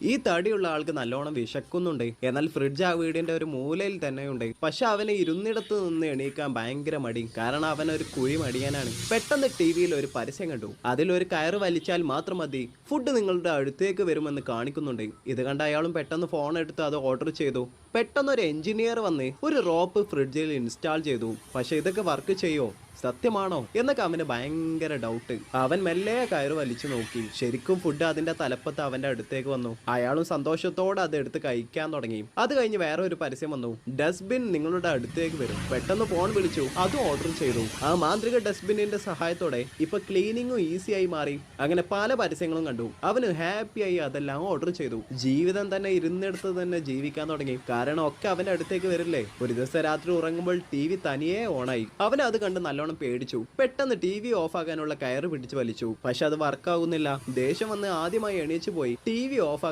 ഈ തടിയുള്ള ആൾക്ക് നല്ലോണം വിശക്കുന്നുണ്ട്. എന്നാൽ ഫ്രിഡ്ജ് ആ വീടിന്റെ ഒരു മൂലയിൽ തന്നെയുണ്ട്. പക്ഷെ അവന് ഇരുന്നിടത്ത് നിന്ന് എണീക്കാൻ ഭയങ്കര മടി. കാരണം അവൻ ഒരു കുഴി മടിയനാണ്. പെട്ടെന്ന് ടിവിയിൽ ഒരു പരസ്യം കണ്ടു. അതിലൊരു കയറ് വലിച്ചാൽ മാത്രം മതി ഫുഡ് നിങ്ങളുടെ അടുത്തേക്ക് വരുമെന്ന് കാണിക്കുന്നുണ്ട്. ഇത് കണ്ട അയാളും പെട്ടെന്ന് ഫോൺ എടുത്ത് അത് ഓർഡർ ചെയ്തു. പെട്ടെന്ന് ഒരു എഞ്ചിനീയർ വന്ന് ഒരു റോപ്പ് ഫ്രിഡ്ജിൽ ഇൻസ്റ്റാൾ ചെയ്തു. പക്ഷെ ഇതൊക്കെ വർക്ക് ചെയ്യോ, സത്യമാണോ എന്നൊക്കെ അവന് ഭയങ്കര ഡൗട്ട്. അവൻ മെല്ലെ കയറ് വലിച്ചു നോക്കി. ശരിക്കും ഫുഡ് അതിന്റെ തലപ്പത്ത് അവന്റെ അടുത്തേക്ക് വന്നു. അയാളും സന്തോഷത്തോടെ അത് എടുത്ത് കഴിക്കാൻ തുടങ്ങി. അത് കഴിഞ്ഞ് വേറെ ഒരു പരസ്യം വന്നു. ഡസ്റ്റ്ബിൻ നിങ്ങളുടെ അടുത്തേക്ക് വരും. പെട്ടെന്ന് ഫോൺ വിളിച്ചു, അതും ഓർഡർ ചെയ്തു. ആ മാന്ത്രിക ഡസ്റ്റ്ബിന്നിന്റെ സഹായത്തോടെ ഇപ്പൊ ക്ലീനിങ്ങും ഈസി ആയി മാറി. അങ്ങനെ പല പരസ്യങ്ങളും കണ്ടു. അവന് ഹാപ്പിയായി അതെല്ലാം ഓർഡർ ചെയ്തു. ജീവിതം തന്നെ ഇരുന്നിടത്ത് തന്നെ ജീവിക്കാൻ തുടങ്ങി. കാരണം ഒക്കെ അവന്റെ അടുത്തേക്ക് വരില്ലേ. ഒരു ദിവസം രാത്രി ഉറങ്ങുമ്പോൾ ടി വി തനിയെ ഓണായി. അവൻ അത് കണ്ട് നല്ലോണം പേടിച്ചു. പെട്ടെന്ന് ടി വി ഓഫ് ആക്കാനുള്ള കയറ് പിടിച്ച് വലിച്ചു. പക്ഷെ അത് വർക്കാവുന്നില്ല. ദേഷ്യം വന്ന് ആദ്യമായി എണീച്ചു പോയി ടി വി ഓഫ്